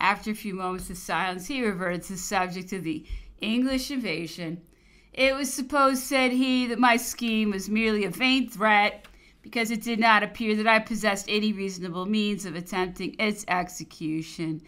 After a few moments of silence, he reverted to the subject of the English invasion. It was supposed, said he, that my scheme was merely a vain threat, because it did not appear that I possessed any reasonable means of attempting its execution.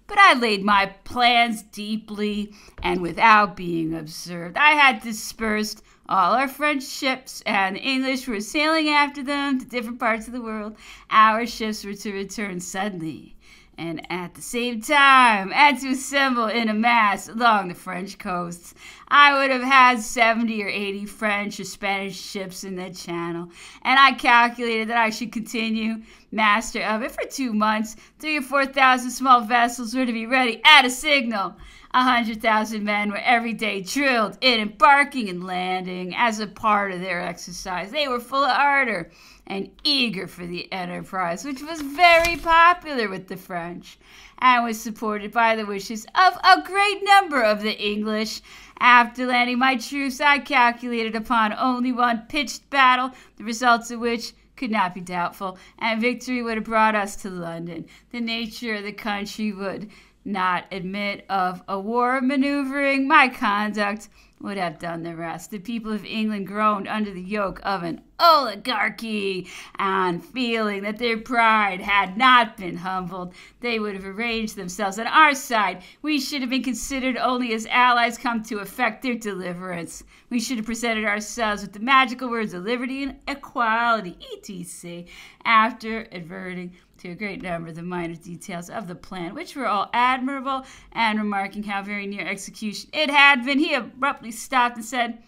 But I laid my plans deeply and without being observed. I had dispersed all our French ships, and the English were sailing after them to different parts of the world. Our ships were to return suddenly and at the same time, and to assemble in a mass along the French coasts. I would have had 70 or 80 French or Spanish ships in the channel, and I calculated that I should continue master of it for 2 months. 3,000 or 4,000 small vessels were to be ready at a signal. 100,000 men were every day drilled in embarking and landing as a part of their exercise. They were full of ardor and eager for the enterprise, which was very popular with the French, and was supported by the wishes of a great number of the English. After landing my troops, I calculated upon only one pitched battle, the results of which could not be doubtful, and victory would have brought us to London. The nature of the country would not admit of a war maneuvering. My conduct would have done the rest. The people of England groaned under the yoke of an oligarchy, and feeling that their pride had not been humbled, they would have arranged themselves on our side. We should have been considered only as allies come to effect their deliverance. We should have presented ourselves with the magical words of liberty and equality, etc., after adverting to a great number of the minor details of the plan, which were all admirable, and remarking how very near execution it had been, he abruptly stopped and said,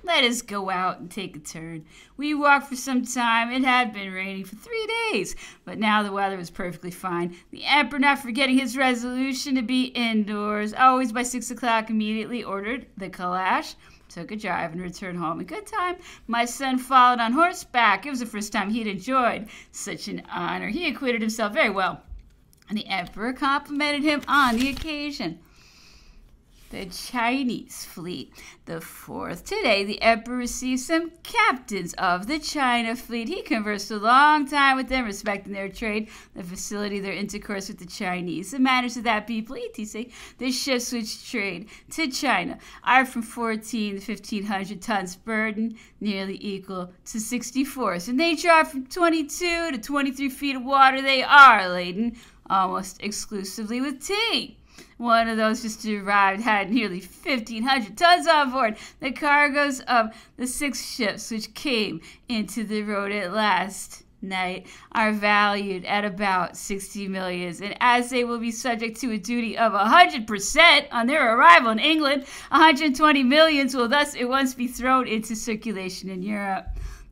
"Let us go out and take a turn." We walked for some time. It had been raining for 3 days, but now the weather was perfectly fine. The emperor, not forgetting his resolution to be indoors, always by 6 o'clock, immediately ordered the calash, took a drive, and returned home in good time. My son followed on horseback. It was the first time he'd enjoyed such an honor. He acquitted himself very well, and the emperor complimented him on the occasion. The Chinese fleet. The 4th. Today, the emperor received some captains of the China fleet. He conversed a long time with them, respecting their trade, the facility of their intercourse with the Chinese, the manners of that people, etc. The ships which trade to China are from 14 to 1,500 tons burden, nearly equal to 64s, and they draw from 22 to 23 feet of water. They are laden almost exclusively with tea. One of those just arrived had nearly 1,500 tons on board. The cargoes of the 6 ships which came into the road at last night are valued at about 60 millions, and as they will be subject to a duty of 100% on their arrival in England, 120 millions will thus at once be thrown into circulation in Europe.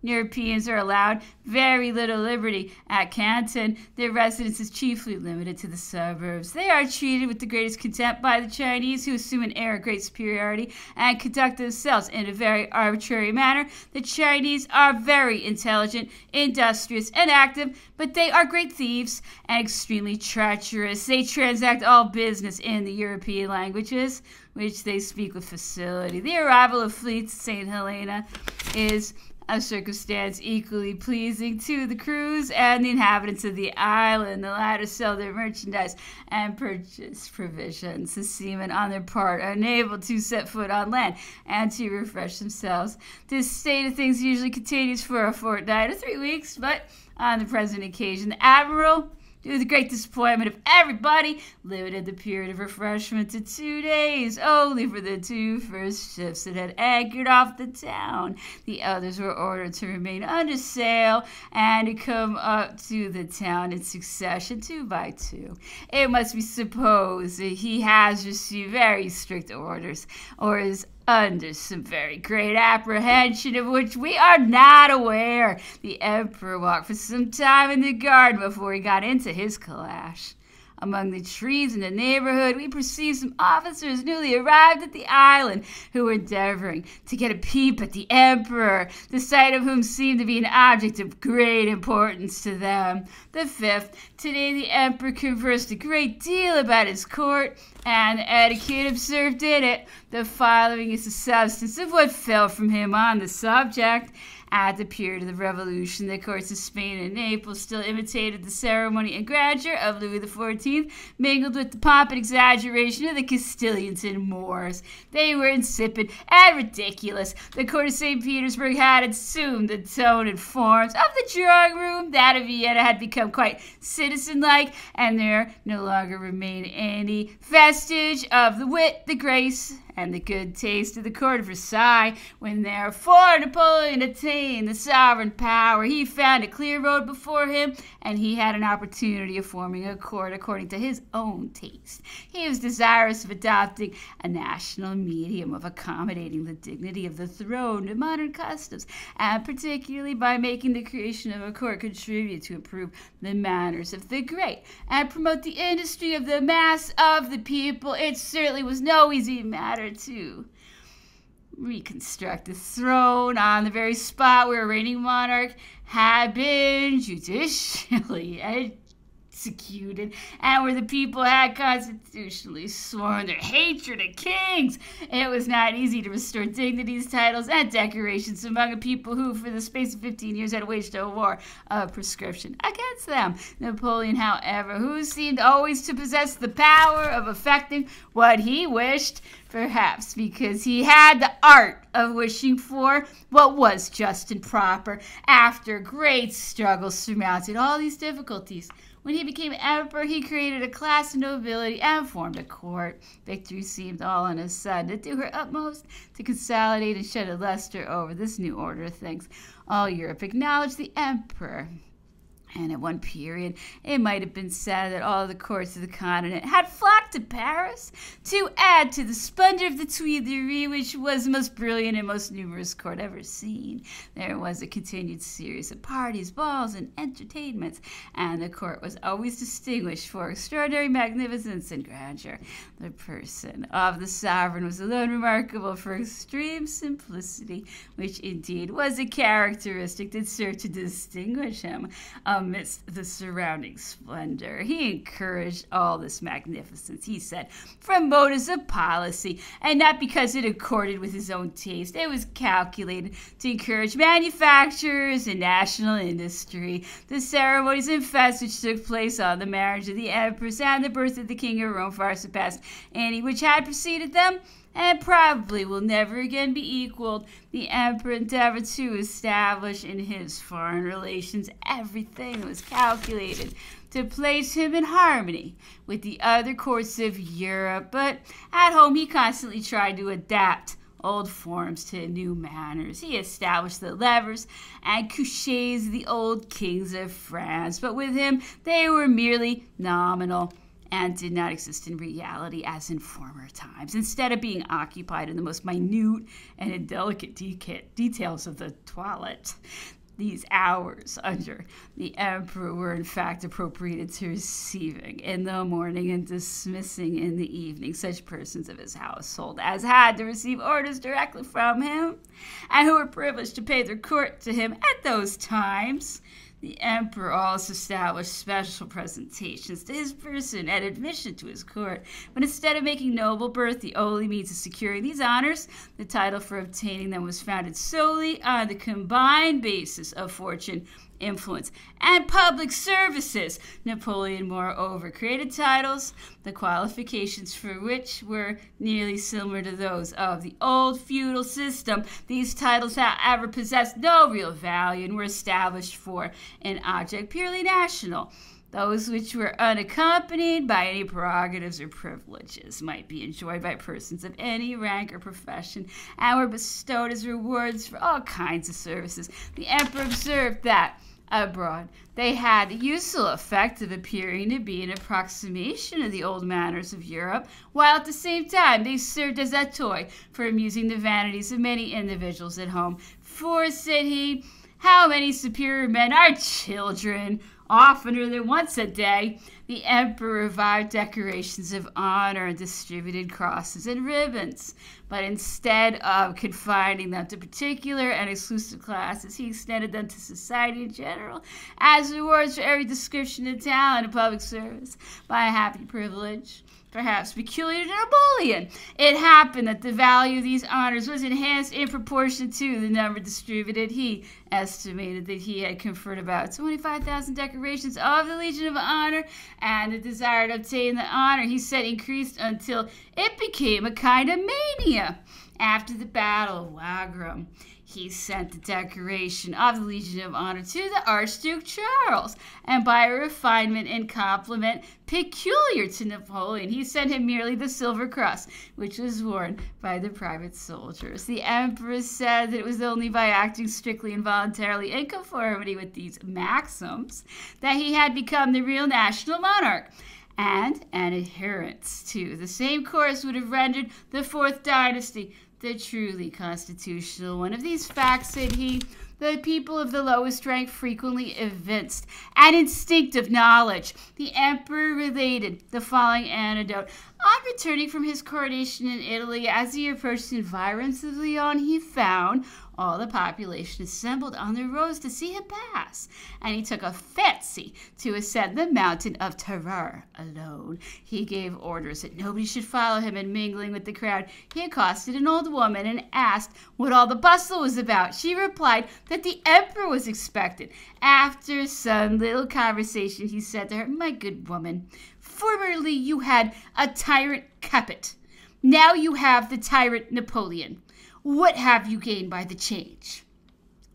Europeans are allowed very little liberty at Canton. Their residence is chiefly limited to the suburbs. They are treated with the greatest contempt by the Chinese, who assume an air of great superiority and conduct themselves in a very arbitrary manner. The Chinese are very intelligent, industrious, and active, but they are great thieves and extremely treacherous. They transact all business in the European languages, which they speak with facility. The arrival of fleets at St. Helena is a circumstance equally pleasing to the crews and the inhabitants of the island. The latter sell their merchandise and purchase provisions. The seamen, on their part, are unable to set foot on land and to refresh themselves. This state of things usually continues for a fortnight or 3 weeks, but on the present occasion, the admiral, to the great disappointment of everybody, limited the period of refreshment to 2 days, only for the 2 first ships that had anchored off the town. The others were ordered to remain under sail and to come up to the town in succession, 2 by 2. It must be supposed that he has received very strict orders, or is under some very great apprehension of which we are not aware. The emperor walked for some time in the garden before he got into his calash. Among the trees in the neighborhood, we perceived some officers newly arrived at the island who were endeavoring to get a peep at the emperor, the sight of whom seemed to be an object of great importance to them. The 5th. Today the emperor conversed a great deal about his court and the etiquette observed in it. The following is the substance of what fell from him on the subject. At the period of the Revolution, the courts of Spain and Naples still imitated the ceremony and grandeur of Louis XIV, mingled with the pomp and exaggeration of the Castilians and Moors. They were insipid and ridiculous. The court of St. Petersburg had assumed the tone and forms of the drawing room. That of Vienna had become quite citizen-like, and there no longer remained any vestige of the wit, the grace, and the good taste of the court of Versailles. When therefore Napoleon attained the sovereign power, he found a clear road before him, and he had an opportunity of forming a court according to his own taste. He was desirous of adopting a national medium of accommodating the dignity of the throne to modern customs, and particularly by making the creation of a court contribute to improve the manners of the great and promote the industry of the mass of the people. It certainly was no easy matter to reconstruct the throne on the very spot where a reigning monarch had been judicially executed, and where the people had constitutionally sworn their hatred of kings. It was not easy to restore dignities, titles, and decorations among a people who, for the space of 15 years, had waged a war of prescription against them. Napoleon, however, who seemed always to possess the power of effecting what he wished, perhaps because he had the art of wishing for what was just and proper, after great struggles surmounted all these difficulties. When he became emperor, he created a class of nobility and formed a court. Victory seemed all on his side to do her utmost to consolidate and shed a luster over this new order of things. All Europe acknowledged the emperor. And at one period, it might have been said that all the courts of the continent had flocked to Paris to add to the splendor of the Tuileries, which was the most brilliant and most numerous court ever seen. There was a continued series of parties, balls, and entertainments, and the court was always distinguished for extraordinary magnificence and grandeur. The person of the sovereign was alone remarkable for extreme simplicity, which indeed was a characteristic that served to distinguish him amidst the surrounding splendor. He encouraged all this magnificence, he said, from motives of policy, and not because it accorded with his own taste. It was calculated to encourage manufacturers and national industry. The ceremonies and fests which took place on the marriage of the empress and the birth of the king of Rome far surpassed any which had preceded them, and probably will never again be equaled. The emperor endeavored to establish in his foreign relations everything that was calculated to place him in harmony with the other courts of Europe, but at home he constantly tried to adapt old forms to new manners. He established the levers and couchés of the old kings of France, but with him they were merely nominal and did not exist in reality as in former times. Instead of being occupied in the most minute and indelicate details of the toilet, these hours under the emperor were in fact appropriated to receiving in the morning and dismissing in the evening such persons of his household as had to receive orders directly from him, and who were privileged to pay their court to him at those times. The emperor also established special presentations to his person at admission to his court, but instead of making noble birth the only means of securing these honors, the title for obtaining them was founded solely on the combined basis of fortune, influence, and public services. Napoleon, moreover, created titles, the qualifications for which were nearly similar to those of the old feudal system. These titles, however, possessed no real value and were established for an object purely national. Those which were unaccompanied by any prerogatives or privileges might be enjoyed by persons of any rank or profession, and were bestowed as rewards for all kinds of services. The emperor observed that abroad they had the useful effect of appearing to be an approximation of the old manners of Europe, while at the same time they served as a toy for amusing the vanities of many individuals at home. For, said he, how many superior men are children, oftener than once a day, The emperor revived decorations of honor and distributed crosses and ribbons. But instead of confining them to particular and exclusive classes, he extended them to society in general as rewards for every description of talent in public service by a happy privilege, perhaps peculiar to Napoleon. It happened that the value of these honors was enhanced in proportion to the number distributed. He estimated that he had conferred about 25,000 decorations of the Legion of Honor, and the desire to obtain the honor, he said, increased until it became a kind of mania. After the Battle of Wagram, he sent the decoration of the Legion of Honor to the Archduke Charles, and by a refinement and compliment peculiar to Napoleon, he sent him merely the Silver Cross, which was worn by the private soldiers. The emperor said that it was only by acting strictly and voluntarily in conformity with these maxims that he had become the real national monarch, and an adherence to the same course would have rendered the Fourth Dynasty the truly constitutional one. Of these facts, said he, the people of the lowest rank frequently evinced an instinctive knowledge. The emperor related the following anecdote. On returning from his coronation in Italy, as he approached the environs of Lyon, he found all the population assembled on the roads to see him pass, and he took a fancy to ascend the mountain of Terror alone. He gave orders that nobody should follow him, and mingling with the crowd, he accosted an old woman and asked what all the bustle was about. She replied that the emperor was expected. After some little conversation, he said to her, "My good woman, formerly you had a tyrant Capet. Now you have the tyrant Napoleon. What have you gained by the change?"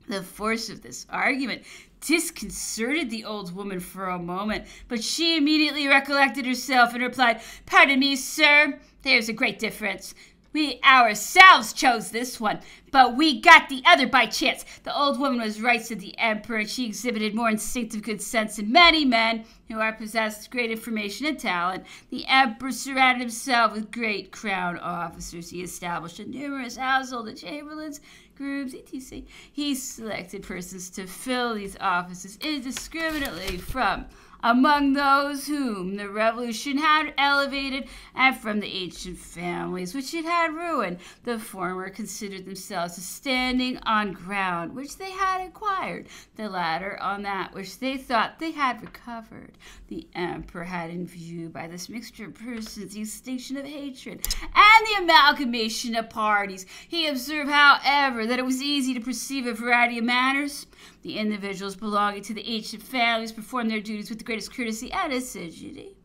The force of this argument disconcerted the old woman for a moment, but she immediately recollected herself and replied, "Pardon me, sir, there's a great difference. We ourselves chose this one, but we got the other by chance." The old woman was right, said the emperor, and she exhibited more instinctive good sense than many men who are possessed of great information and talent. The emperor surrounded himself with great crown officers. He established a numerous household of chamberlains, grooms, etc. He selected persons to fill these offices indiscriminately from among those whom the revolution had elevated and from the ancient families which it had ruined. The former considered themselves as standing on ground which they had acquired, the latter on that which they thought they had recovered. The emperor had in view by this mixture of persons the extinction of hatred and the amalgamation of parties. He observed, however, that it was easy to perceive a variety of manners. The individuals belonging to the ancient families performed their duties with the greatest courtesy and assiduity.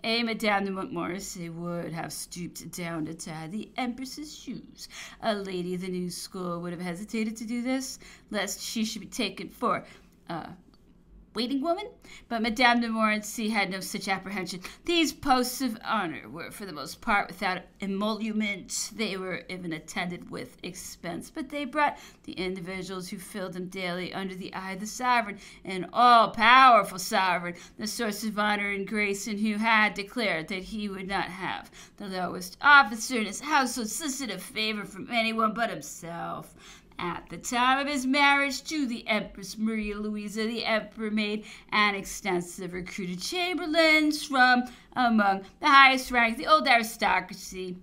A Madame de Montmorency would have stooped down to tie the empress's shoes. A lady of the new school would have hesitated to do this, lest she should be taken for waiting woman, but Madame de Montmorency had no such apprehension. These posts of honor were for the most part without emolument. They were even attended with expense, but they brought the individuals who filled them daily under the eye of the sovereign, an all-powerful sovereign, the source of honor and grace, and who had declared that he would not have the lowest officer in his household solicit a favor from anyone but himself. At the time of his marriage to the Empress Maria Louisa, the emperor made an extensive recruited chamberlains from among the highest rank of the old aristocracy.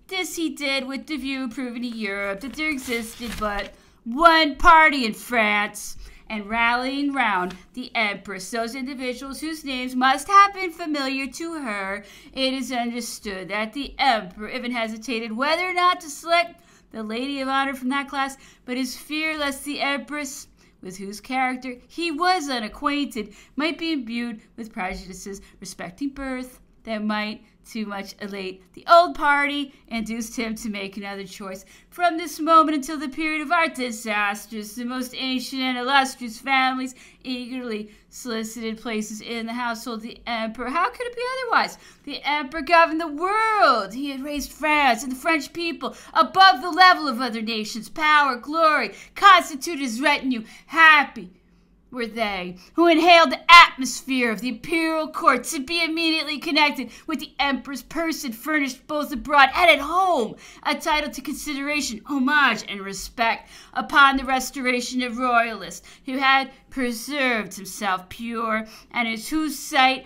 This he did with the view of proving to Europe that there existed but one party in France, and rallying round the empress those individuals whose names must have been familiar to her. It is understood that the emperor even hesitated whether or not to select the lady of honor from that class, but his fear lest the empress, with whose character he was unacquainted, might be imbued with prejudices respecting birth that might too much elate the old party, induced him to make another choice. From this moment until the period of our disasters, the most ancient and illustrious families eagerly solicited places in the household of the emperor. How could it be otherwise? The emperor governed the world. He had raised France and the French people above the level of other nations. Power, glory, constituted his retinue. Happy were they who inhaled the atmosphere of the imperial court to be immediately connected with the emperor's person, furnished both abroad and at home a title to consideration, homage, and respect. Upon the restoration of royalists who had preserved himself pure, and in whose sight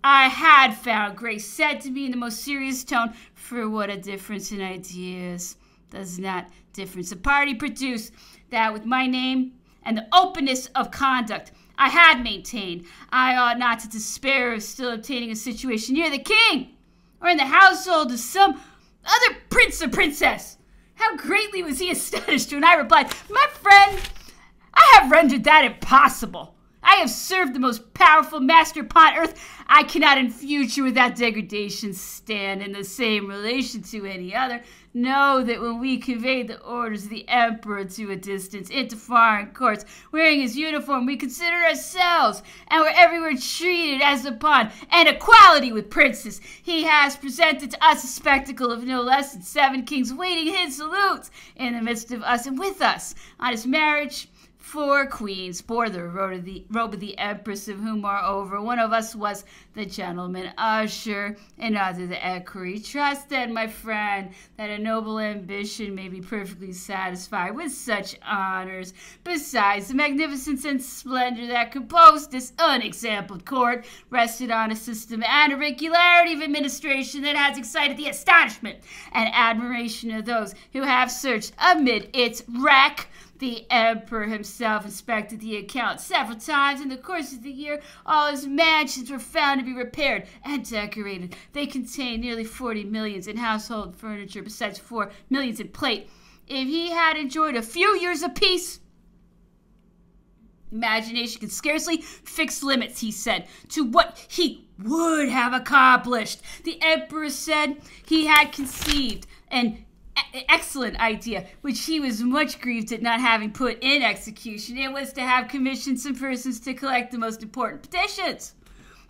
I had found, Grace said to me in the most serious tone, for what a difference in ideas does not difference of party produce, that with my name and the openness of conduct I had maintained, I ought not to despair of still obtaining a situation near the king, or in the household of some other prince or princess. How greatly was he astonished when I replied, my friend, I have rendered that impossible. I have served the most powerful master upon earth. I cannot in future without degradation stand in the same relation to any other. Know that when we conveyed the orders of the emperor to a distance into foreign courts, wearing his uniform, we considered ourselves and were everywhere treated as upon an equality with princes. He has presented to us a spectacle of no less than 7 kings waiting his salutes in the midst of us and with us. On his marriage, 4 queens bore the robe of the empress, of whom, moreover, one of us was the gentleman usher, and other the equerry. Trust, then, my friend, that a noble ambition may be perfectly satisfied with such honors. Besides, the magnificence and splendor that composed this unexampled court rested on a system and a regularity of administration that has excited the astonishment and admiration of those who have searched amid its wreck. The emperor himself inspected the account several times in the course of the year. All his mansions were found to be repaired and decorated. They contained nearly 40 millions in household furniture, besides 4 millions in plate. If he had enjoyed a few years of peace, imagination could scarcely fix limits, he said, to what he would have accomplished. The emperor said he had conceived an excellent idea, which he was much grieved at not having put in execution. It was to have commissioned some persons to collect the most important petitions.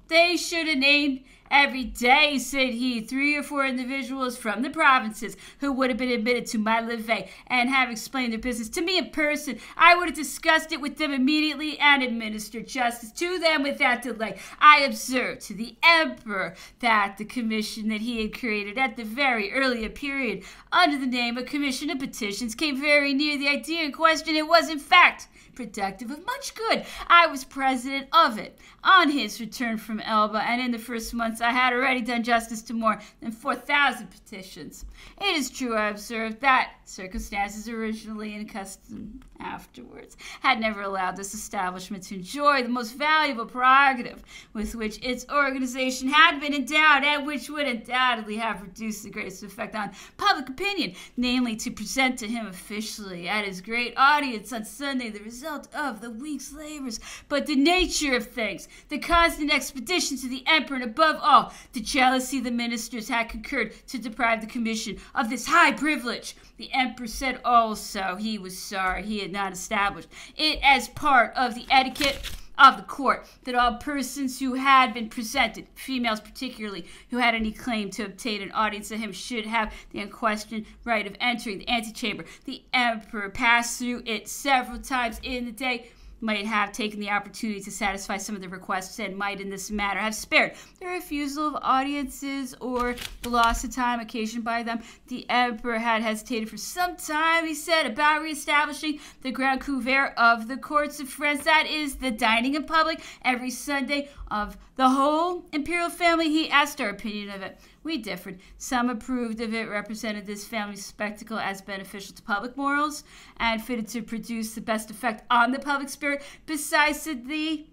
They should have named every day, said he, 3 or 4 individuals from the provinces who would have been admitted to my levee and have explained their business to me in person. I would have discussed it with them immediately and administered justice to them without delay. I observed to the emperor that the commission that he had created at the very earlier period under the name of Commission of Petitions came very near the idea in question. It was, in fact, productive of much good. I was president of it on his return from Elba, and in the first months I had already done justice to more than 4,000 petitions. It is true, I observed, that circumstances originally and custom afterwards had never allowed this establishment to enjoy the most valuable prerogative with which its organization had been endowed, and which would undoubtedly have produced the greatest effect on public opinion, namely to present to him officially at his great audience on Sunday the result of the week's labors. But the nature of things, the constant expeditions to the emperor, and above all, the jealousy of the ministers had concurred to deprive the commission of this high privilege. The emperor said also he was sorry he had not established it as part of the etiquette of the court, that all persons who had been presented, females particularly, who had any claim to obtain an audience of him, should have the unquestioned right of entering the antechamber. The emperor passed through it several times in the day, might have taken the opportunity to satisfy some of the requests, and might in this manner have spared the refusal of audiences or the loss of time occasioned by them. The emperor had hesitated for some time, he said, about reestablishing the grand couvert of the courts of France, that is, the dining in public every Sunday of the whole imperial family. He asked our opinion of it. We differed. Some approved of it, represented this family spectacle as beneficial to public morals and fitted to produce the best effect on the public spirit. Besides, said they,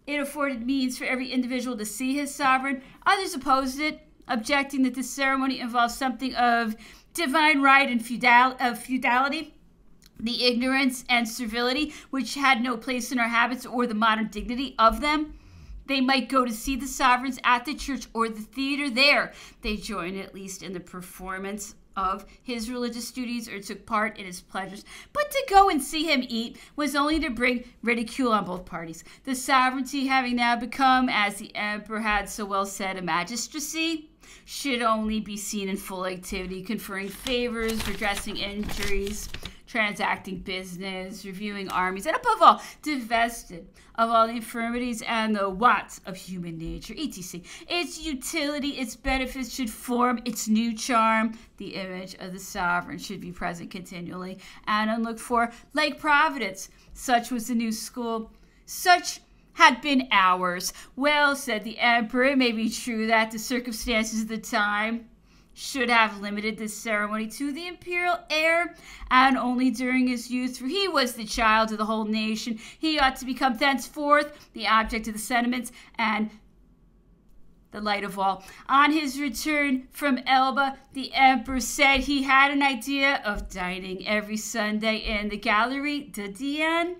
it afforded means for every individual to see his sovereign. Others opposed it, objecting that this ceremony involved something of divine right and feudality, the ignorance and servility which had no place in our habits or the modern dignity of them. They might go to see the sovereigns at the church or the theater. There they joined at least in the performance of his religious duties or took part in his pleasures. But to go and see him eat was only to bring ridicule on both parties. The sovereignty having now become, as the emperor had so well said, a magistracy, should only be seen in full activity, conferring favors, redressing injuries, transacting business, reviewing armies, and above all, divested of all the infirmities and the wants of human nature, etc. Its utility, its benefits should form its new charm. The image of the sovereign should be present continually and unlooked for like providence. Such was the new school. Such had been ours. Well, said the emperor, it may be true that the circumstances of the time should have limited this ceremony to the imperial heir, and only during his youth, for he was the child of the whole nation. He ought to become thenceforth the object of the sentiments and the light of all. On his return from Elba, the emperor said he had an idea of dining every Sunday in the Galerie de Diane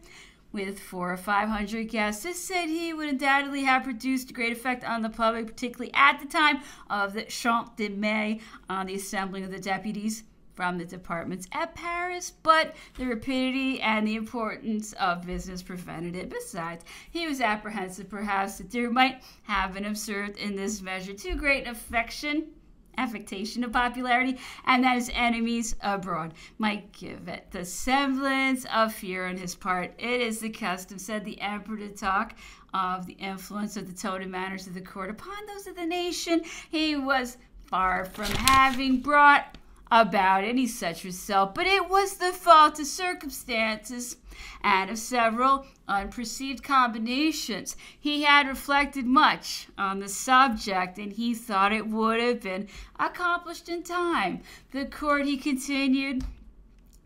with 400 or 500 guests. This, said he, would undoubtedly have produced a great effect on the public, particularly at the time of the Champ de Mai, on the assembling of the deputies from the departments at Paris, but the rapidity and the importance of business prevented it. Besides, he was apprehensive perhaps that there might have been observed in this measure too great affectation of popularity, and that his enemies abroad might give it the semblance of fear on his part. It is the custom, said the emperor, to talk of the influence of the tone and manners of the court upon those of the nation. He was far from having brought about any such result, but it was the fault of circumstances and of several unperceived combinations. He had reflected much on the subject, and he thought it would have been accomplished in time. The court, he continued,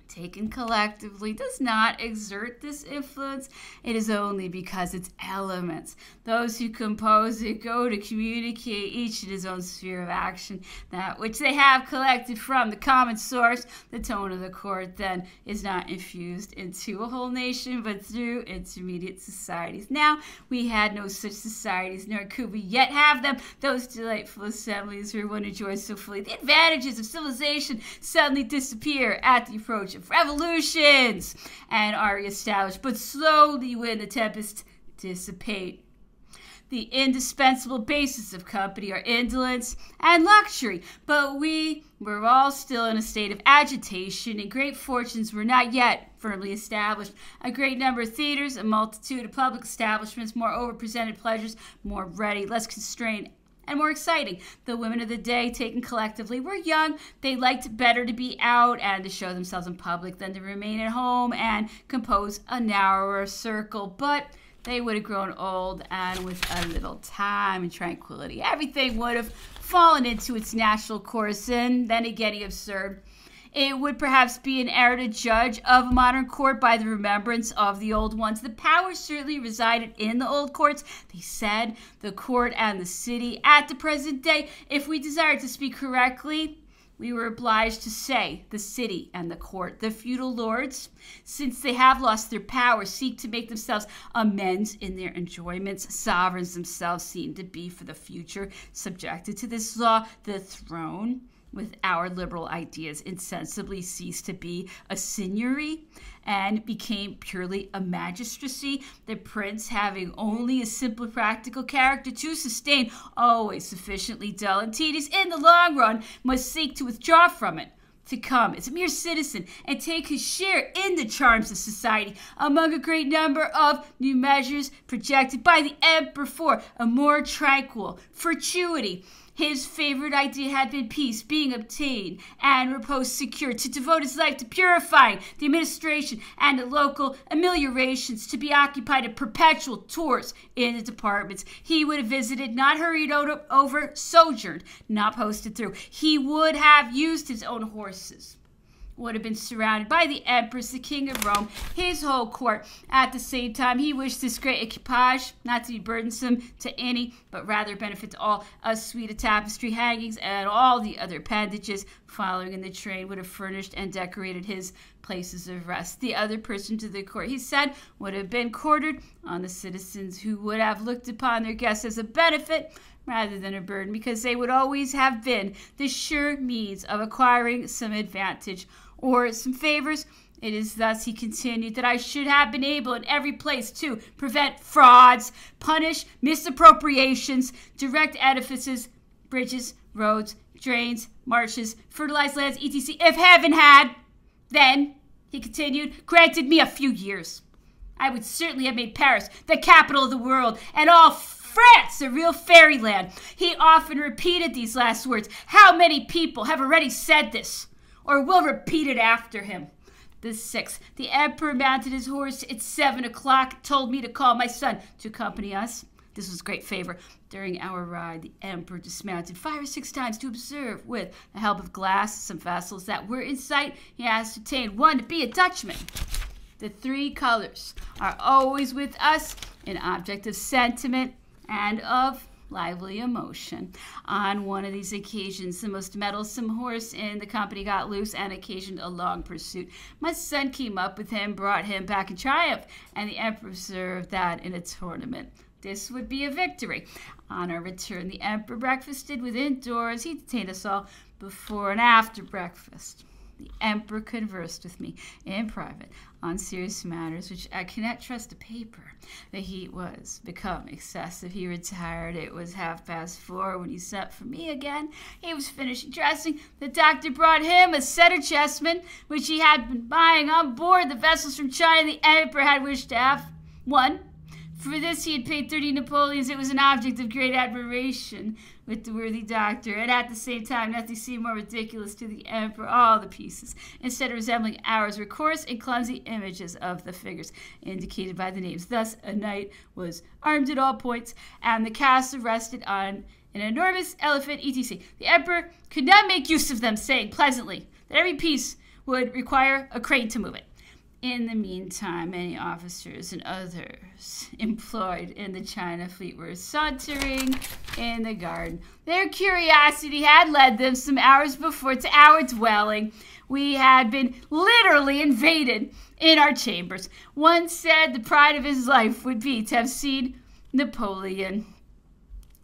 taken collectively, does not exert this influence. It is only because its elements, those who compose it, go to communicate, each in his own sphere of action, that which they have collected from the common source. The tone of the court, then, is not infused into a whole nation, but through intermediate societies. Now, we had no such societies, nor could we yet have them. Those delightful assemblies where one enjoys so fully the advantages of civilization suddenly disappear at the approach of revolutions and are reestablished, but slowly when the tempests dissipate. The indispensable basis of company are indolence and luxury, but we were all still in a state of agitation, and great fortunes were not yet firmly established. A great number of theaters, a multitude of public establishments, moreover presented pleasures more ready, less constrained, and more exciting. The women of the day, taken collectively, were young. They liked better to be out and to show themselves in public than to remain at home and compose a narrower circle. But they would have grown old, and with a little time and tranquility, everything would have fallen into its natural course. And then again, he observed, it would perhaps be an error to judge of a modern court by the remembrance of the old ones. The power certainly resided in the old courts. They said the court and the city at the present day. If we desired to speak correctly, we were obliged to say the city and the court. The feudal lords, since they have lost their power, seek to make themselves amends in their enjoyments. Sovereigns themselves seem to be, for the future, subjected to this law. The throne, with our liberal ideas, insensibly ceased to be a seigneury and became purely a magistracy. The prince, having only a simple practical character to sustain, always sufficiently dull and tedious in the long run, must seek to withdraw from it, to come as a mere citizen and take his share in the charms of society. Among a great number of new measures projected by the emperor for a more tranquil fortuity, his favorite idea had been peace being obtained and repose secured, to devote his life to purifying the administration and the local ameliorations, to be occupied in perpetual tours in the departments. He would have visited, not hurried over, sojourned, not posted through. He would have used his own horses, would have been surrounded by the empress, the king of Rome, his whole court. At the same time, he wished this great equipage not to be burdensome to any, but rather benefit to all. A suite of tapestry hangings and all the other appendages following in the train would have furnished and decorated his places of rest. The other persons of the court, he said, would have been quartered on the citizens, who would have looked upon their guests as a benefit rather than a burden, because they would always have been the sure means of acquiring some advantage or some favors. It is thus, he continued, that I should have been able in every place to prevent frauds, punish misappropriations, direct edifices, bridges, roads, drains, marshes, fertilized lands, etc. If heaven had, then, he continued, granted me a few years, I would certainly have made Paris the capital of the world, and all France a real fairyland. He often repeated these last words. How many people have already said this, or will repeat it after him? The 6th, the emperor mounted his horse at 7 o'clock, told me to call my son to accompany us. This was great favor. During our ride, the emperor dismounted 5 or 6 times to observe, with the help of glass, some vessels that were in sight. He ascertained one to be a Dutchman. The 3 colors are always with us, an object of sentiment and of lively emotion. On one of these occasions, the most mettlesome horse in the company got loose and occasioned a long pursuit. My son came up with him, brought him back in triumph, and the emperor observed that in a tournament this would be a victory. On our return, the emperor breakfasted within doors. He detained us all before and after breakfast. The emperor conversed with me in private on serious matters which I cannot trust to paper. The heat was become excessive. He retired. It was 4:30 when he sent for me again. He was finished dressing. The doctor brought him a setter chessman, which he had been buying on board the vessels from China. The emperor had wished to have one. For this he had paid 30 Napoleons. It was an object of great admiration with the worthy doctor, and at the same time nothing seemed more ridiculous to the emperor. All the pieces, instead of resembling ours, were coarse and clumsy images of the figures indicated by the names. Thus a knight was armed at all points, and the castle rested on an enormous elephant, etc. The emperor could not make use of them, saying pleasantly that every piece would require a crane to move it. In the meantime, many officers and others employed in the China fleet were sauntering in the garden. Their curiosity had led them some hours before to our dwelling. We had been literally invaded in our chambers. One said the pride of his life would be to have seen Napoleon.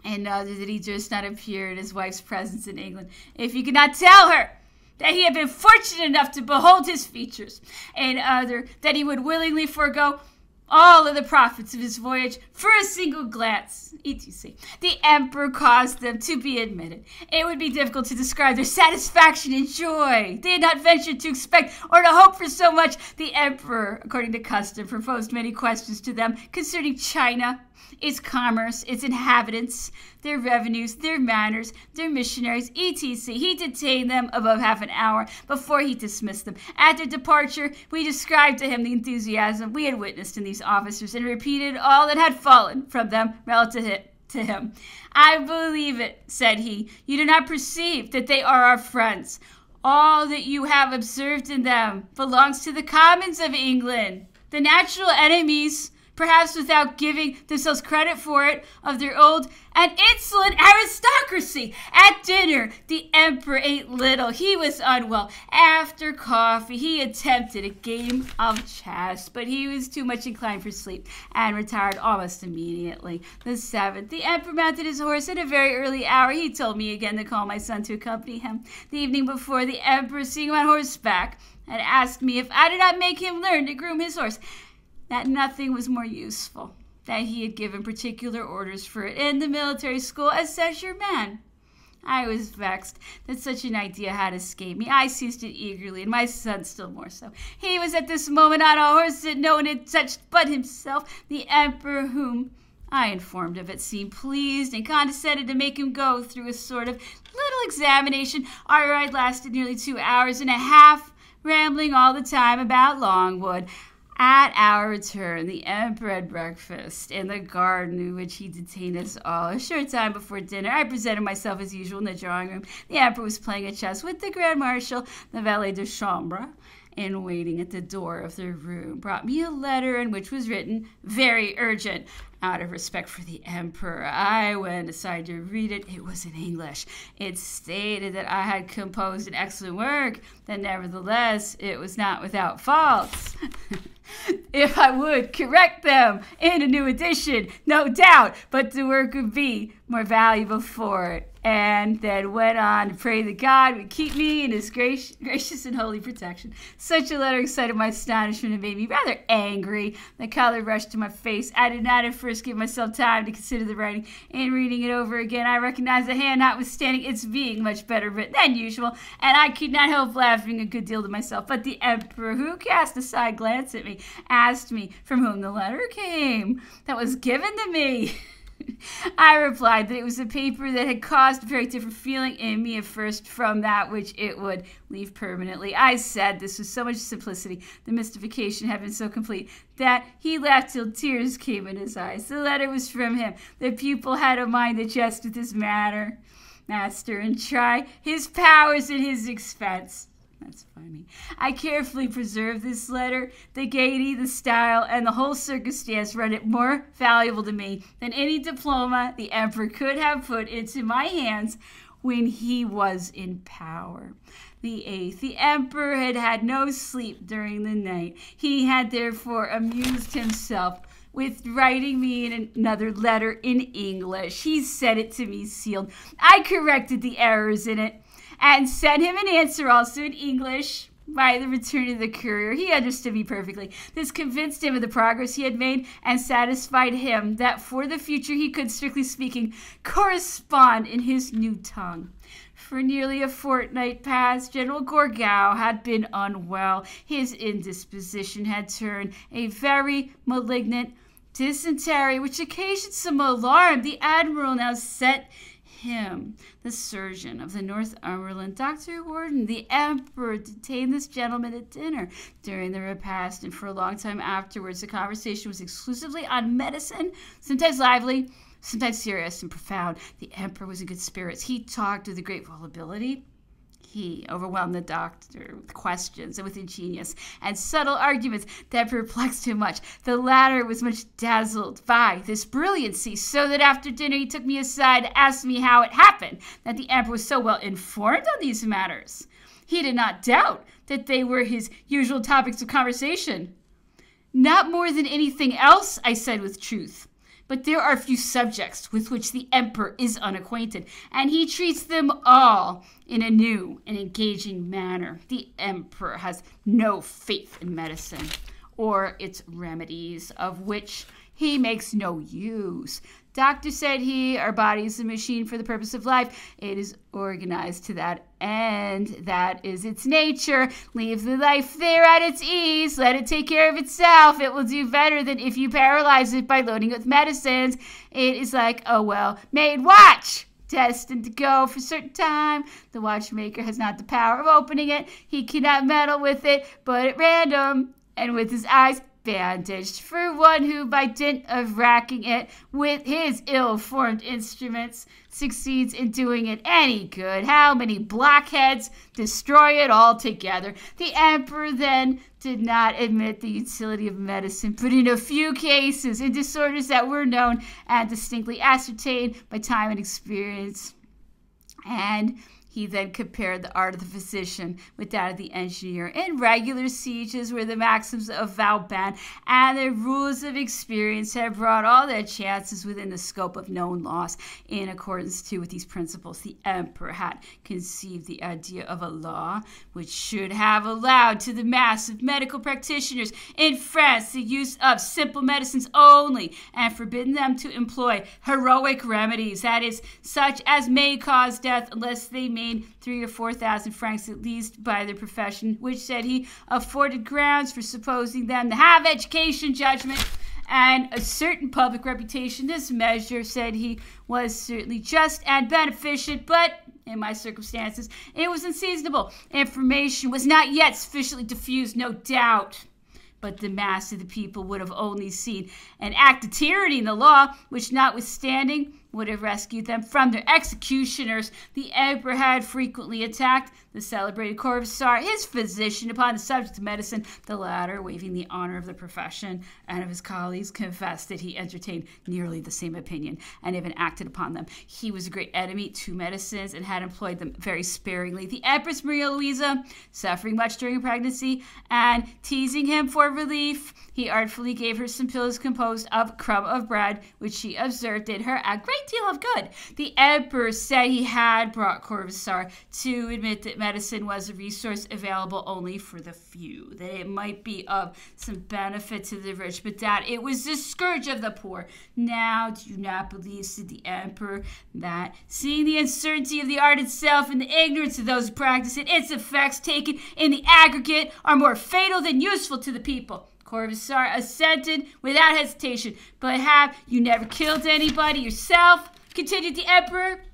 Another that he durst not appear in his wife's presence in England if he could not tell her that he had been fortunate enough to behold his features, and other that he would willingly forego all of the profits of his voyage for a single glance, etc. The emperor caused them to be admitted. It would be difficult to describe their satisfaction and joy. They had not ventured to expect or to hope for so much. The emperor, according to custom, proposed many questions to them concerning China, its commerce, its inhabitants, their revenues, their manners, their missionaries, etc. He detained them above half an hour before he dismissed them. At their departure, we described to him the enthusiasm we had witnessed in these officers and repeated all that had fallen from them relative to him. I believe it, said he. You do not perceive that they are our friends. All that you have observed in them belongs to the commons of England, the natural enemies, perhaps without giving themselves credit for it, of their old and insolent aristocracy. At dinner, the emperor ate little. He was unwell. After coffee, he attempted a game of chess, but he was too much inclined for sleep and retired almost immediately. The 7th, the emperor mounted his horse at a very early hour. He told me again to call my son to accompany him. The evening before, the emperor, seeing him on horseback, had asked me if I did not make him learn to groom his horse, that nothing was more useful, that he had given particular orders for it in the military school as such your man. I was vexed that such an idea had escaped me. I seized it eagerly, and my son still more so. He was at this moment on a horse that no one had touched but himself. The emperor, whom I informed of it, seemed pleased and condescended to make him go through a sort of little examination. Our ride lasted nearly 2 hours and a half, rambling all the time about Longwood. At our return, the emperor had breakfast in the garden in which he detained us all. A short time before dinner, I presented myself as usual in the drawing room. The emperor was playing at chess with the Grand Marshal. The valet de chambre, in waiting at the door of their room, brought me a letter in which was written, "Very urgent." Out of respect for the emperor, I went aside to read it. It was in English. It stated that I had composed an excellent work, that nevertheless it was not without faults. If I would correct them in a new edition, no doubt, but the work would be more valuable for it. And then went on to pray that God would keep me in his gracious and holy protection. Such a letter excited my astonishment and made me rather angry. The color rushed to my face. I did not at first give myself time to consider the writing. In reading it over again, I recognized the hand, notwithstanding its being much better written than usual, and I could not help laughing a good deal to myself. But the emperor, who cast a side glance at me, asked me from whom the letter came that was given to me. I replied that it was a paper that had caused a very different feeling in me at first from that which it would leave permanently. I said this with so much simplicity, the mystification had been so complete, that he laughed till tears came in his eyes. The letter was from him. The pupil had a mind to jest with his master and try his powers at his expense. That's funny. I carefully preserved this letter. The gaiety, the style, and the whole circumstance rendered it more valuable to me than any diploma the emperor could have put into my hands when he was in power. The 8th. The emperor had had no sleep during the night. He had therefore amused himself with writing me another letter in English. He sent it to me sealed. I corrected the errors in it and sent him an answer also in English by the return of the courier. He understood me perfectly. This convinced him of the progress he had made and satisfied him that for the future he could, strictly speaking, correspond in his new tongue. For nearly a fortnight past, General Gourgaud had been unwell. His indisposition had turned a very malignant dysentery, which occasioned some alarm. The admiral now sent him, the surgeon of the Northumberland, Dr. Warden. The emperor detained this gentleman at dinner during the repast, and for a long time afterwards the conversation was exclusively on medicine, sometimes lively, sometimes serious and profound. The emperor was in good spirits. He talked with a great volubility. He overwhelmed the doctor with questions and with ingenious and subtle arguments that perplexed him much. The latter was much dazzled by this brilliancy, so that after dinner he took me aside to ask me how it happened that the emperor was so well informed on these matters. He did not doubt that they were his usual topics of conversation. Not more than anything else, I said with truth. But there are few subjects with which the emperor is unacquainted, and he treats them all in a new and engaging manner. The emperor has no faith in medicine or its remedies, of which he makes no use. Doctor, said he, our body is a machine for the purpose of life. It is organized to that end. That is its nature. Leave the life there at its ease. Let it take care of itself. It will do better than if you paralyze it by loading it with medicines. It is like a well-made watch, destined to go for a certain time. The watchmaker has not the power of opening it. He cannot meddle with it, but at random, and with his eyes bandaged. For one who, by dint of racking it with his ill-formed instruments, succeeds in doing it any good, how many blockheads destroy it altogether? The emperor then did not admit the utility of medicine, but in a few cases, in disorders that were known and distinctly ascertained by time and experience. And he then compared the art of the physician with that of the engineer. In regular sieges where the maxims of Vauban and the rules of experience had brought all their chances within the scope of known laws. In accordance, too, with these principles, the emperor had conceived the idea of a law which should have allowed to the mass of medical practitioners in France the use of simple medicines only, and forbidden them to employ heroic remedies, that is, such as may cause death unless they made 3,000 or 4,000 francs at least by their profession, which, said he, afforded grounds for supposing them to have education, judgment, and a certain public reputation. This measure, said he, was certainly just and beneficent, but in my circumstances it was unseasonable. Information was not yet sufficiently diffused, no doubt, but the mass of the people would have only seen an act of tyranny in the law, which, notwithstanding, would have rescued them from their executioners. The emperor had frequently attacked the celebrated Corvisart, his physician, upon the subject of medicine. The latter, waiving the honor of the profession and of his colleagues, confessed that he entertained nearly the same opinion and even acted upon them. He was a great enemy to medicines and had employed them very sparingly. The Empress Maria Louisa, suffering much during her pregnancy and teasing him for relief, he artfully gave her some pills composed of crumb of bread, which she observed did her a great deal of good. The emperor said he had brought Corvisart to admit that medicine was a resource available only for the few, that it might be of some benefit to the rich, but that it was the scourge of the poor. Now, do you not believe, said the emperor, that seeing the uncertainty of the art itself and the ignorance of those who practice it, its effects taken in the aggregate are more fatal than useful to the people? Corvisar assented without hesitation. But have you never killed anybody yourself? Continued the emperor.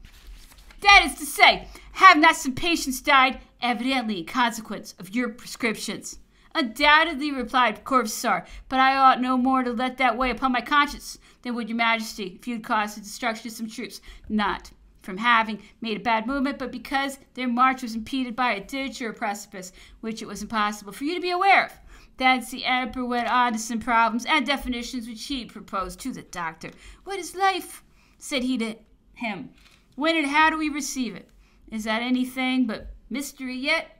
That is to say, have not some patients died, evidently in consequence of your prescriptions? Undoubtedly, replied Corvisar, but I ought no more to let that weigh upon my conscience than would your majesty if you had caused the destruction of some troops, not from having made a bad movement, but because their march was impeded by a ditch or a precipice, which it was impossible for you to be aware of. Thence the emperor went on to some problems and definitions which he proposed to the doctor. What is life? Said he to him. When and how do we receive it? Is that anything but mystery yet?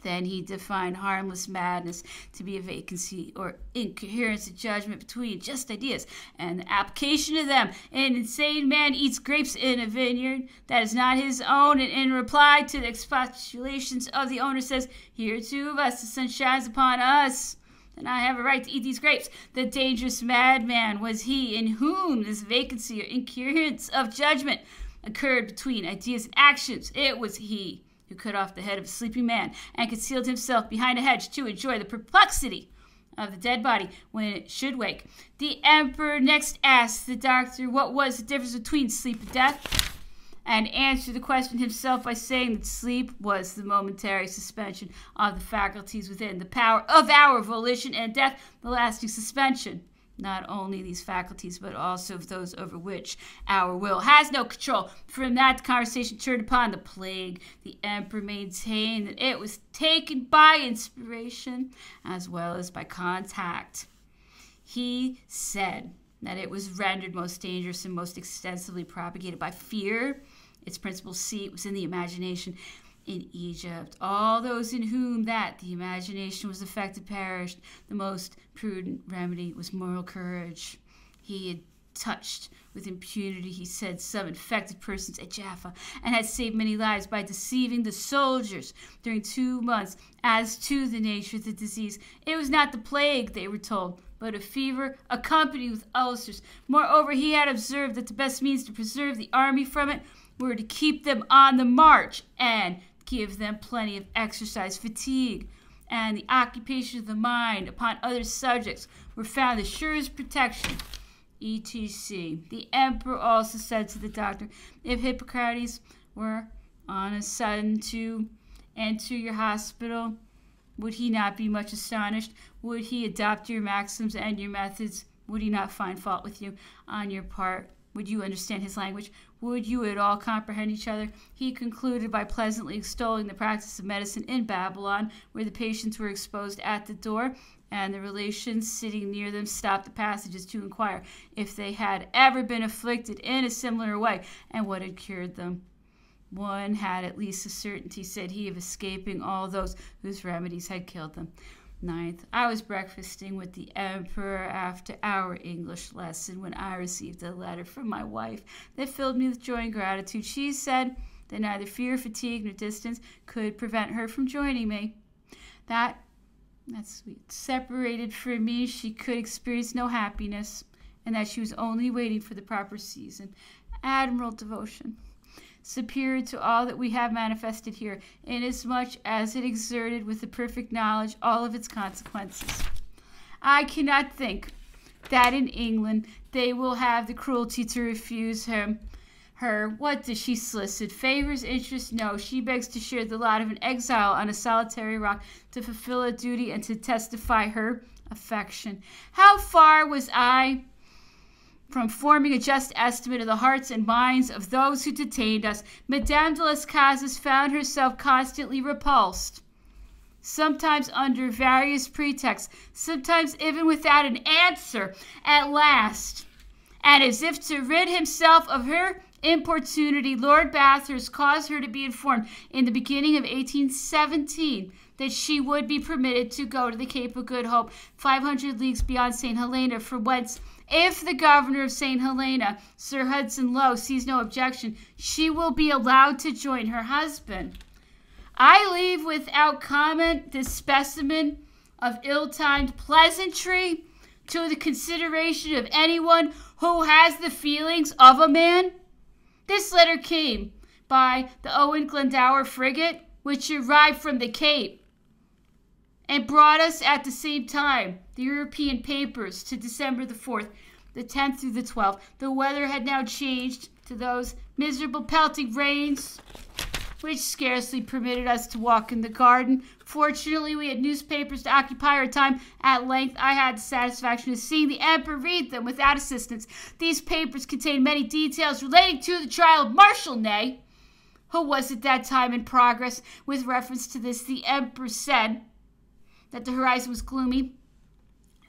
Then he defined harmless madness to be a vacancy or incoherence of judgment between just ideas and the application of them. An insane man eats grapes in a vineyard that is not his own, and in reply to the expostulations of the owner says, "Here two of us, the sun shines upon us, and I have a right to eat these grapes." The dangerous madman was he in whom this vacancy or incoherence of judgment occurred between ideas and actions. It was he who cut off the head of a sleeping man and concealed himself behind a hedge to enjoy the perplexity of the dead body when it should wake. The emperor next asked the doctor what was the difference between sleep and death, and answered the question himself by saying that sleep was the momentary suspension of the faculties within the power of our volition, and death the lasting suspension not only these faculties, but also of those over which our will has no control. From that, the conversation turned upon the plague. The emperor maintained that it was taken by inspiration as well as by contact. He said that it was rendered most dangerous and most extensively propagated by fear. Its principal seat was in the imagination. In Egypt, all those in whom that the imagination was affected perished. The most prudent remedy was moral courage. He had touched with impunity, he said, some infected persons at Jaffa, and had saved many lives by deceiving the soldiers during 2 months as to the nature of the disease. It was not the plague, they were told, but a fever accompanied with ulcers. Moreover, he had observed that the best means to preserve the army from it were to keep them on the march and give them plenty of exercise. Fatigue and the occupation of the mind upon other subjects were found the surest protection, etc. The emperor also said to the doctor, if Hippocrates were on a sudden to enter your hospital, would he not be much astonished? Would he adopt your maxims and your methods? Would he not find fault with you on your part? Would you understand his language? Would you at all comprehend each other? He concluded by pleasantly extolling the practice of medicine in Babylon, where the patients were exposed at the door, and the relations sitting near them stopped the passages to inquire if they had ever been afflicted in a similar way, and what had cured them. One had at least a certainty, said he, of escaping all those whose remedies had killed them. 9th, I was breakfasting with the emperor after our English lesson when I received a letter from my wife that filled me with joy and gratitude. She said that neither fear, fatigue, nor distance could prevent her from joining me. That's sweet. Separated from me, she could experience no happiness, and that she was only waiting for the proper season. Admirable devotion, superior to all that we have manifested here, inasmuch as it exerted with the perfect knowledge all of its consequences. I cannot think that in England they will have the cruelty to refuse her. What does she solicit? Favors, interest? No, she begs to share the lot of an exile on a solitary rock, to fulfill a duty and to testify her affection. How far was I from forming a just estimate of the hearts and minds of those who detained us? Madame de las Casas found herself constantly repulsed, sometimes under various pretexts, sometimes even without an answer. At last, and as if to rid himself of her importunity, Lord Bathurst caused her to be informed in the beginning of 1817 that she would be permitted to go to the Cape of Good Hope, 500 leagues beyond St. Helena, from whence, if the governor of St. Helena, Sir Hudson Lowe, sees no objection, she will be allowed to join her husband. I leave without comment this specimen of ill-timed pleasantry to the consideration of anyone who has the feelings of a man. This letter came by the Owen Glendower frigate, which arrived from the Cape, and brought us at the same time the European papers to December the 4th, the 10th through the 12th. The weather had now changed to those miserable pelting rains, which scarcely permitted us to walk in the garden. Fortunately, we had newspapers to occupy our time. At length, I had the satisfaction of seeing the emperor read them without assistance. These papers contained many details relating to the trial of Marshal Ney, who was at that time in progress. With reference to this, the emperor said that the horizon was gloomy,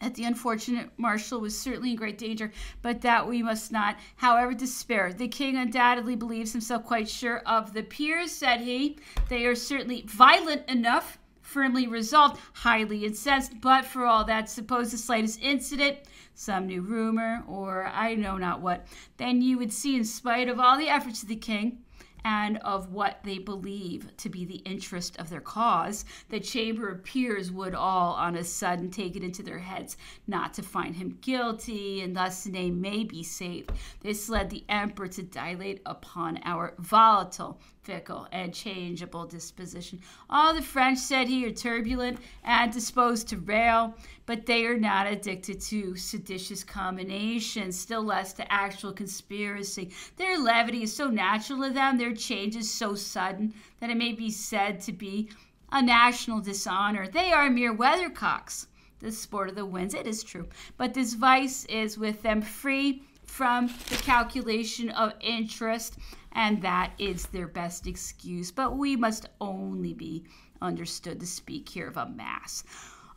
that the unfortunate marshal was certainly in great danger, but that we must not, however, despair. The king undoubtedly believes himself quite sure of the peers, said he. They are certainly violent enough, firmly resolved, highly incensed, but for all that, suppose the slightest incident, some new rumor, or I know not what, then you would see, in spite of all the efforts of the king, and of what they believe to be the interest of their cause, the chamber of peers would all on a sudden take it into their heads not to find him guilty, and thus Ney may be saved. This led the emperor to dilate upon our volatile, fickle, and changeable disposition. All the French, said he, are turbulent and disposed to rail, but they are not addicted to seditious combinations, still less to actual conspiracy. Their levity is so natural to them, their change is so sudden, that it may be said to be a national dishonor. They are mere weathercocks, the sport of the winds. It is true, but this vice is with them free from the calculation of interest, and that is their best excuse. But we must only be understood to speak here of a mass,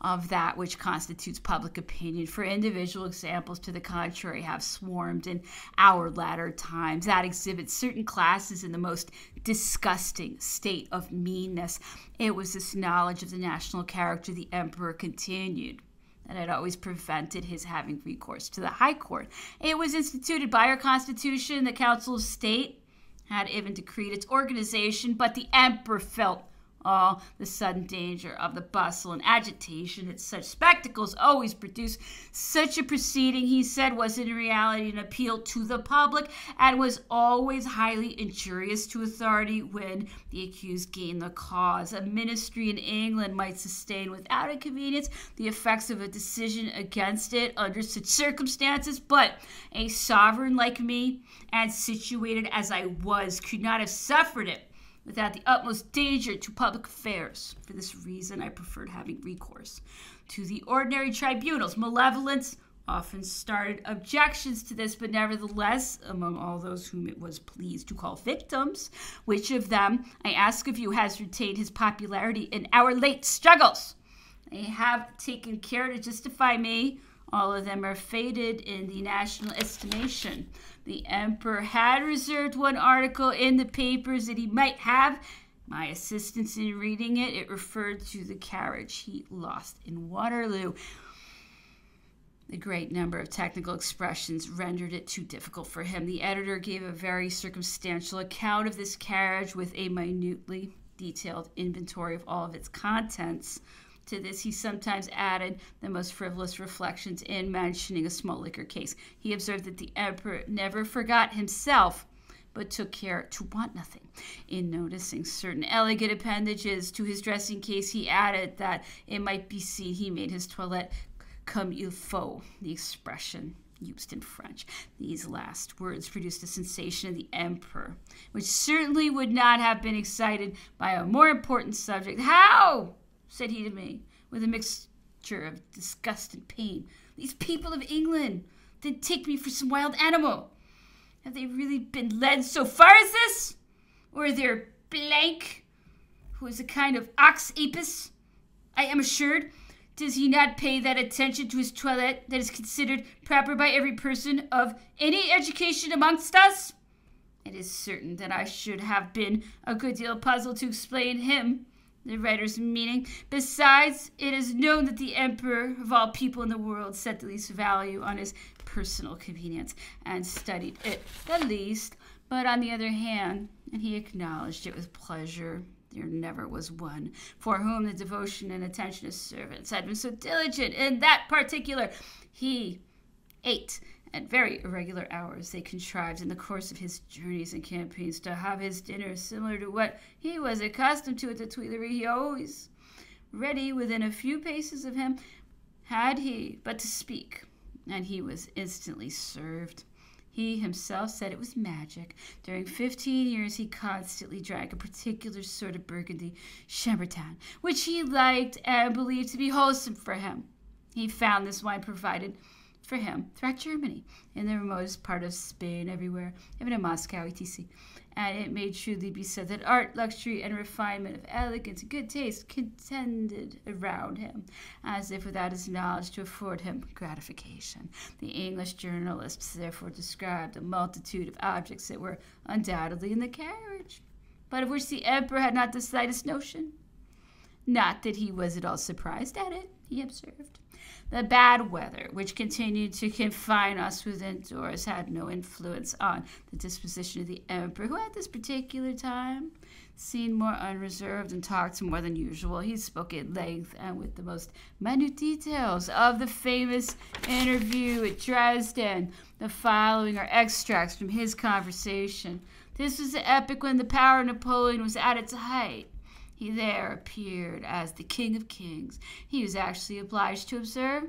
of that which constitutes public opinion, for individual examples to the contrary have swarmed in our latter times, that exhibit certain classes in the most disgusting state of meanness. It was this knowledge of the national character, the emperor continued, that had always prevented his having recourse to the high court. It was instituted by our constitution. The Council of State had even decreed its organization, but the emperor felt all the sudden danger of the bustle and agitation that such spectacles always produce. Such a proceeding, he said, was in reality an appeal to the public, and was always highly injurious to authority when the accused gained the cause. A ministry in England might sustain without inconvenience the effects of a decision against it under such circumstances, but a sovereign like me, and situated as I was, could not have suffered it without the utmost danger to public affairs. For this reason, I preferred having recourse to the ordinary tribunals. Malevolence often started objections to this, but nevertheless, among all those whom it was pleased to call victims, which of them, I ask of you, has retained his popularity in our late struggles? They have taken care to justify me. All of them are faded in the national estimation. The emperor had reserved one article in the papers that he might have my assistance in reading it. It referred to the carriage he lost in Waterloo. The great number of technical expressions rendered it too difficult for him. The editor gave a very circumstantial account of this carriage with a minutely detailed inventory of all of its contents. To this, he sometimes added the most frivolous reflections in mentioning a small liquor case. He observed that the emperor never forgot himself, but took care to want nothing. In noticing certain elegant appendages to his dressing case, he added that it might be seen he made his toilette comme il faut, the expression used in French. These last words produced a sensation in the emperor, which certainly would not have been excited by a more important subject. "How?" said he to me, with a mixture of disgust and pain. "These people of England didn't take me for some wild animal. Have they really been led so far as this? Or their blank, who is a kind of ox apis, I am assured, does he not pay that attention to his toilette that is considered proper by every person of any education amongst us? It is certain that I should have been a good deal puzzled to explain him the writer's meaning. Besides, it is known that the emperor of all people in the world set the least value on his personal convenience and studied it the least. But on the other hand, and he acknowledged it with pleasure, there never was one for whom the devotion and attention of servants had been so diligent in that particular. He ate at very irregular hours. They contrived in the course of his journeys and campaigns to have his dinner similar to what he was accustomed to at the Tuileries. He always ready within a few paces of him, had he but to speak, and he was instantly served. He himself said it was magic. During 15 years he constantly drank a particular sort of Burgundy, Chambertin, which he liked and believed to be wholesome for him. He found this wine provided for him throughout Germany, in the remotest part of Spain, everywhere, even in Moscow, etc. And it may truly be said that art, luxury, and refinement of elegance and good taste contended around him, as if without his knowledge to afford him gratification. The English journalists therefore described a multitude of objects that were undoubtedly in the carriage, but of which the emperor had not the slightest notion. Not that he was at all surprised at it, he observed. The bad weather, which continued to confine us within doors, had no influence on the disposition of the emperor, who at this particular time seemed more unreserved and talked more than usual. He spoke at length and with the most minute details of the famous interview at Dresden. The following are extracts from his conversation. This was the epoch when the power of Napoleon was at its height. He there appeared as the King of Kings. He was actually obliged to observe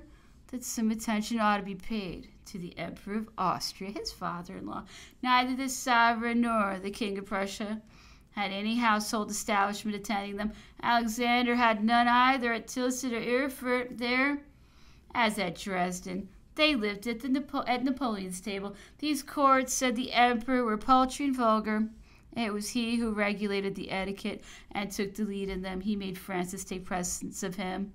that some attention ought to be paid to the Emperor of Austria, his father-in-law. Neither the sovereign nor the King of Prussia had any household establishment attending them. Alexander had none either at Tilsit or Erfurt. There, as at Dresden, they lived at Napoleon's table. These courts, said the Emperor, were paltry and vulgar. It was he who regulated the etiquette and took the lead in them. He made Francis take precedence of him,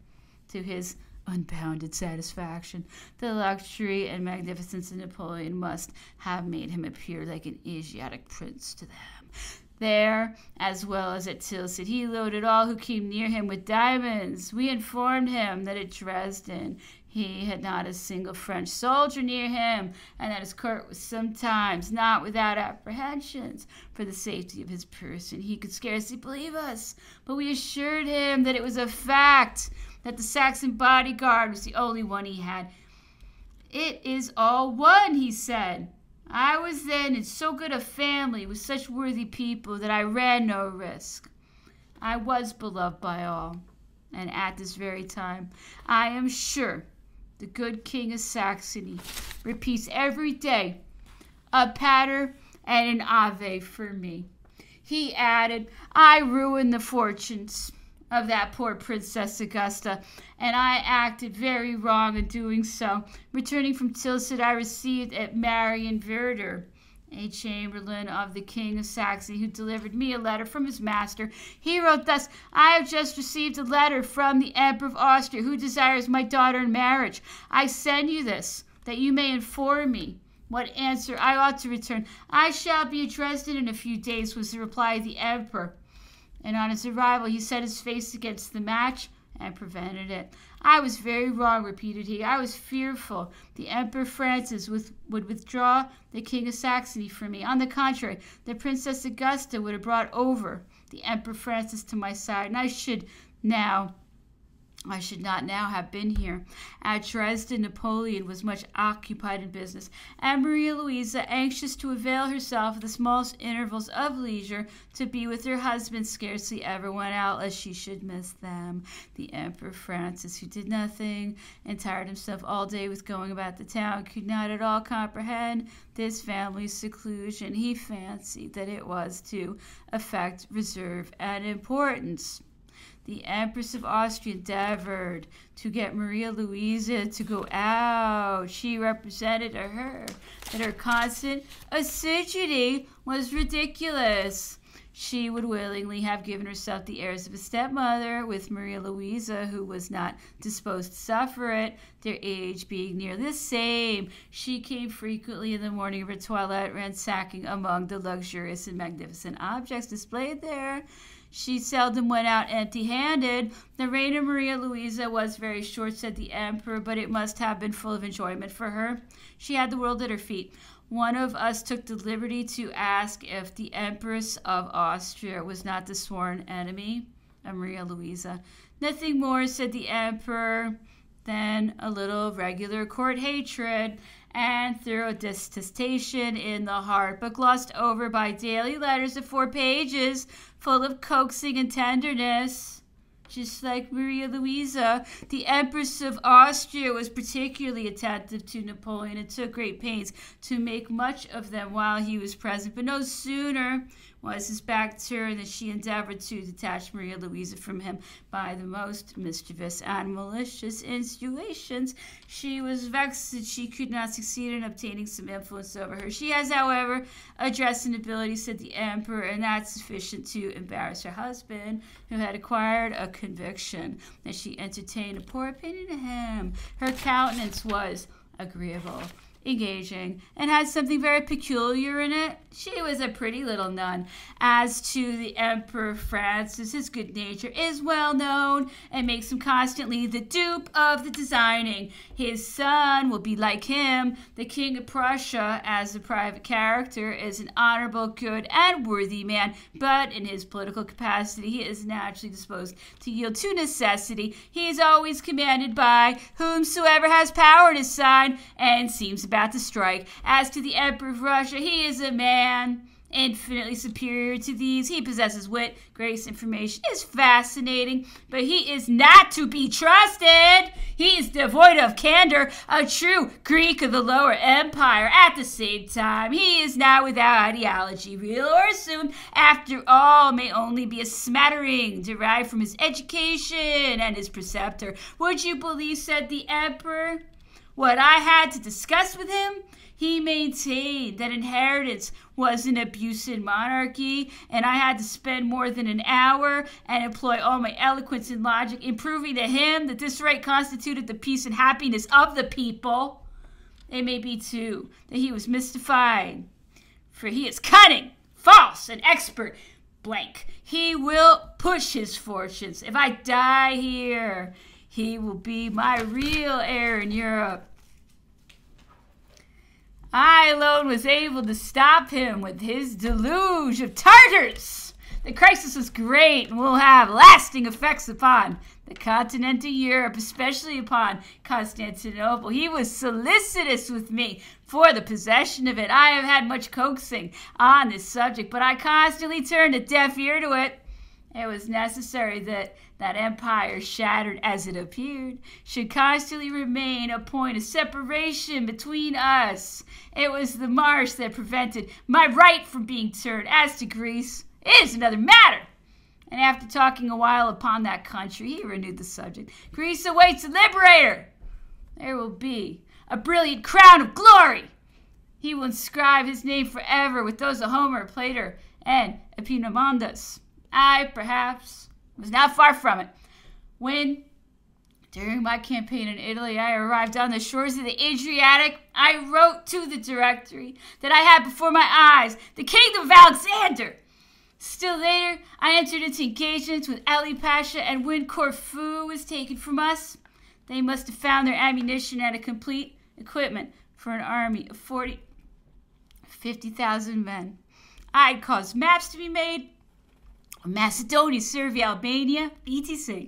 to his unbounded satisfaction. The luxury and magnificence of Napoleon must have made him appear like an Asiatic prince to them. There, as well as at Tilsit, he loaded all who came near him with diamonds. We informed him that at Dresden he had not a single French soldier near him, and that his court was sometimes not without apprehensions for the safety of his person. He could scarcely believe us, but we assured him that it was a fact, that the Saxon bodyguard was the only one he had. It is all one, he said. I was then in so good a family with such worthy people that I ran no risk. I was beloved by all, and at this very time I am sure the good King of Saxony repeats every day a pater and an ave for me. He added, I ruined the fortunes of that poor Princess Augusta, and I acted very wrong in doing so. Returning from Tilsit, I received at Marienwerder a chamberlain of the King of Saxony, who delivered me a letter from his master. He wrote thus, I have just received a letter from the Emperor of Austria, who desires my daughter in marriage. I send you this, that you may inform me what answer I ought to return. I shall be at Dresden in a few days, was the reply of the Emperor. And on his arrival he set his face against the match and prevented it. I was very wrong, repeated he. I was fearful the Emperor Francis would withdraw the King of Saxony from me. On the contrary, the Princess Augusta would have brought over the Emperor Francis to my side, and I should not now have been here. At Dresden, Napoleon was much occupied in business, and Maria Louisa, anxious to avail herself of the smallest intervals of leisure to be with her husband, scarcely ever went out lest she should miss them. The Emperor Francis, who did nothing and tired himself all day with going about the town, could not at all comprehend this family's seclusion. He fancied that it was to affect reserve and importance. The Empress of Austria endeavored to get Maria Louisa to go out. She represented to her that her constant assiduity was ridiculous. She would willingly have given herself the airs of a stepmother with Maria Louisa, who was not disposed to suffer it, their age being near the same. She came frequently in the morning of her toilette, ransacking among the luxurious and magnificent objects displayed there. She seldom went out empty-handed. The reign of Maria Louisa was very short, said the Emperor, but it must have been full of enjoyment for her. She had the world at her feet. One of us took the liberty to ask if the Empress of Austria was not the sworn enemy of Maria Louisa. Nothing more, said the Emperor, than a little regular court hatred and thorough detestation in the heart, but glossed over by daily letters of 4 pages full of coaxing and tenderness. Just like Maria Louisa, the Empress of Austria was particularly attentive to Napoleon and took great pains to make much of them while he was present. But no sooner was his back turned than she endeavored to detach Maria Louisa from him by the most mischievous and malicious insinuations. She was vexed that she could not succeed in obtaining some influence over her. She has, however, address and ability, said the emperor, and that's sufficient to embarrass her husband, who had acquired a conviction that she entertained a poor opinion of him. Her countenance was agreeable, engaging, and had something very peculiar in it. She was a pretty little nun. As to the Emperor Francis, his good nature is well known and makes him constantly the dupe of the designing. His son will be like him. The King of Prussia, as a private character, is an honorable, good, and worthy man, but in his political capacity he is naturally disposed to yield to necessity. He is always commanded by whomsoever has power in his side, and seems about to strike. As to the Emperor of Russia, he is a man infinitely superior to these. He possesses wit, grace, information, is fascinating, but he is not to be trusted. He is devoid of candor, a true Greek of the Lower Empire. At the same time, he is not without ideology, real or assumed. After all, may only be a smattering derived from his education and his preceptor. Would you believe, said the emperor, what I had to discuss with him? He maintained that inheritance was an abuse in monarchy, and I had to spend more than an hour and employ all my eloquence and logic in proving to him that this right constituted the peace and happiness of the people. It may be, too, that he was mystified, for he is cunning, false, and expert. Blank. He will push his fortunes. If I die here, he will be my real heir in Europe. I alone was able to stop him with his deluge of Tartars. The crisis was great and will have lasting effects upon the continent of Europe, especially upon Constantinople. He was solicitous with me for the possession of it. I have had much coaxing on this subject, but I constantly turned a deaf ear to it. It was necessary that empire, shattered as it appeared, should constantly remain a point of separation between us. It was the marsh that prevented my right from being turned. As to Greece, it is another matter. And after talking a while upon that country, he renewed the subject. Greece awaits a liberator. There will be a brilliant crown of glory. He will inscribe his name forever with those of Homer, Plato, and Epaminondas. I, perhaps, was not far from it. When, during my campaign in Italy, I arrived on the shores of the Adriatic, I wrote to the Directory that I had before my eyes the kingdom of Alexander. Still later, I entered into engagements with Ali Pasha, and when Corfu was taken from us, they must have found their ammunition and a complete equipment for an army of 50,000 men. I caused maps to be made, Macedonia, Serbia, Albania, etc.